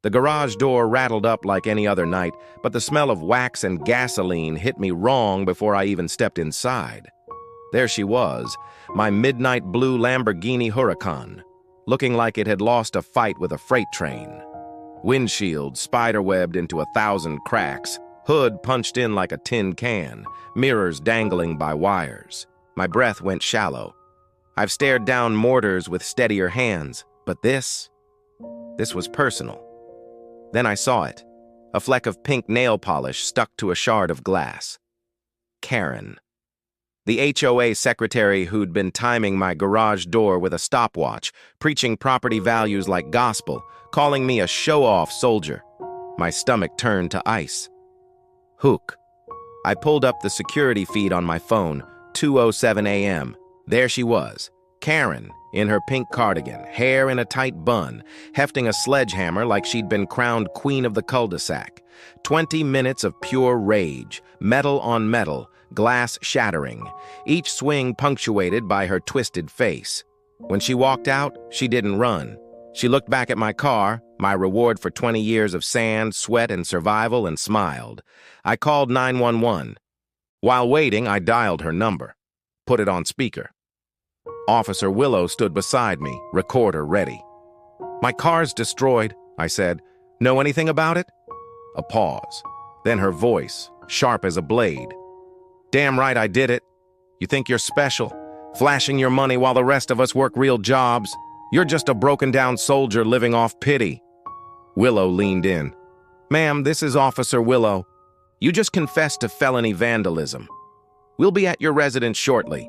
The garage door rattled up like any other night, but the smell of wax and gasoline hit me wrong before I even stepped inside. There she was, my midnight blue Lamborghini Huracan, looking like it had lost a fight with a freight train. Windshield spiderwebbed into 1,000 cracks, hood punched in like a tin can, mirrors dangling by wires. My breath went shallow. I've stared down mortars with steadier hands, but this was personal. Then I saw it, a fleck of pink nail polish stuck to a shard of glass. Karen. The HOA secretary who'd been timing my garage door with a stopwatch, preaching property values like gospel, calling me a show-off soldier. My stomach turned to ice. Hook. I pulled up the security feed on my phone, 2:07 a.m. There she was, Karen, in her pink cardigan, hair in a tight bun, hefting a sledgehammer like she'd been crowned queen of the cul-de-sac. 20 minutes of pure rage, metal on metal, glass shattering, each swing punctuated by her twisted face. When she walked out, she didn't run. She looked back at my car, my reward for 20 years of sand, sweat, and survival, and smiled. I called 911. While waiting, I dialed her number, put it on speaker. Officer Willow stood beside me, recorder ready. "My car's destroyed," I said. "Know anything about it?" A pause. Then her voice, sharp as a blade. "Damn right I did it. You think you're special, flashing your money while the rest of us work real jobs? You're just a broken-down soldier living off pity." Willow leaned in. "Ma'am, this is Officer Willow. You just confessed to felony vandalism. We'll be at your residence shortly."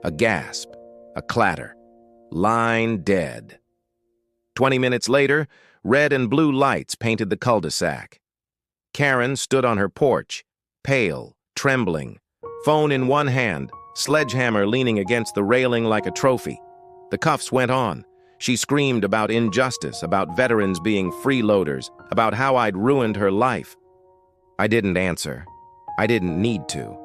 A gasp, a clatter. Line dead. 20 minutes later, red and blue lights painted the cul-de-sac. Karen stood on her porch, pale, trembling, phone in one hand, sledgehammer leaning against the railing like a trophy. The cuffs went on. She screamed about injustice, about veterans being freeloaders, about how I'd ruined her life. I didn't answer. I didn't need to.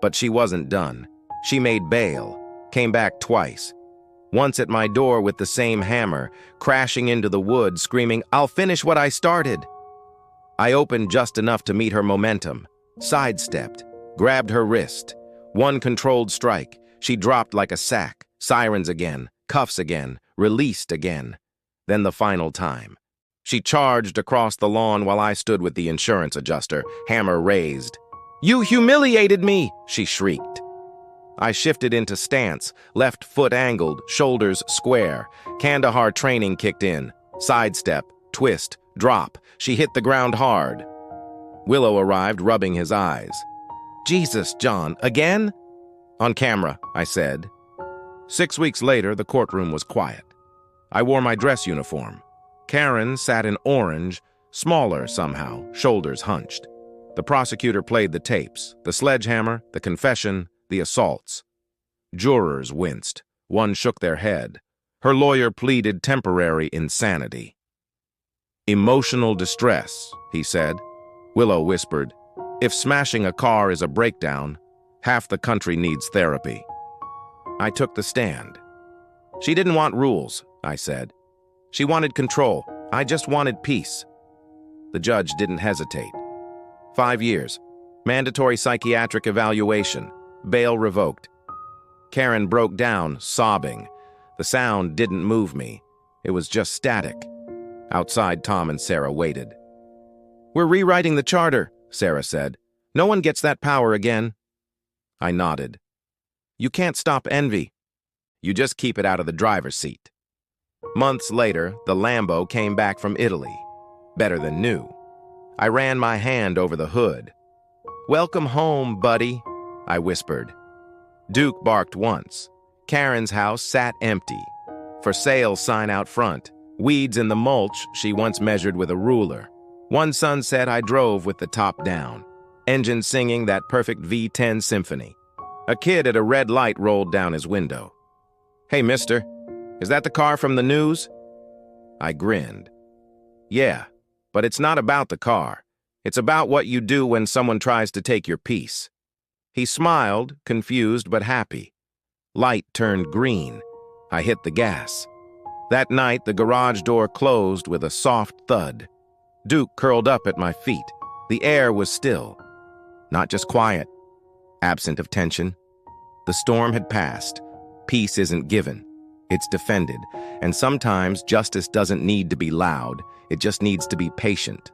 But she wasn't done. She made bail, came back twice. Once at my door with the same hammer, crashing into the wood, screaming, "I'll finish what I started." I opened just enough to meet her momentum, sidestepped, grabbed her wrist. One controlled strike. She dropped like a sack. Sirens again, cuffs again, released again. Then the final time. She charged across the lawn while I stood with the insurance adjuster, hammer raised. "You humiliated me!" she shrieked. I shifted into stance, left foot angled, shoulders square. Kandahar training kicked in. Sidestep, twist, drop. She hit the ground hard. Willow arrived, rubbing his eyes. "Jesus, John, again?" "On camera," I said. 6 weeks later, the courtroom was quiet. I wore my dress uniform. Karen sat in orange, smaller somehow, shoulders hunched. The prosecutor played the tapes, the sledgehammer, the confession, the assaults. Jurors winced. One shook their head. Her lawyer pleaded temporary insanity. "Emotional distress," he said. Willow whispered, "If smashing a car is a breakdown, half the country needs therapy." I took the stand. "She didn't want rules," I said. "She wanted control. I just wanted peace." The judge didn't hesitate. 5 years. Mandatory psychiatric evaluation. Bail revoked. Karen broke down, sobbing. The sound didn't move me. It was just static. Outside, Tom and Sarah waited. "We're rewriting the charter," Sarah said. "No one gets that power again." I nodded. "You can't stop envy. You just keep it out of the driver's seat." Months later, the Lambo came back from Italy. Better than new. I ran my hand over the hood. "Welcome home, buddy," I whispered. Duke barked once. Karen's house sat empty. For sale sign out front. Weeds in the mulch she once measured with a ruler. One sunset I drove with the top down. Engine singing that perfect V10 symphony. A kid at a red light rolled down his window. "Hey, mister, is that the car from the news?" I grinned. "Yeah, but it's not about the car. It's about what you do when someone tries to take your peace." He smiled, confused but happy. Light turned green. I hit the gas. That night, the garage door closed with a soft thud. Duke curled up at my feet. The air was still. Not just quiet, absent of tension. The storm had passed. Peace isn't given. It's defended. And sometimes justice doesn't need to be loud. It just needs to be patient.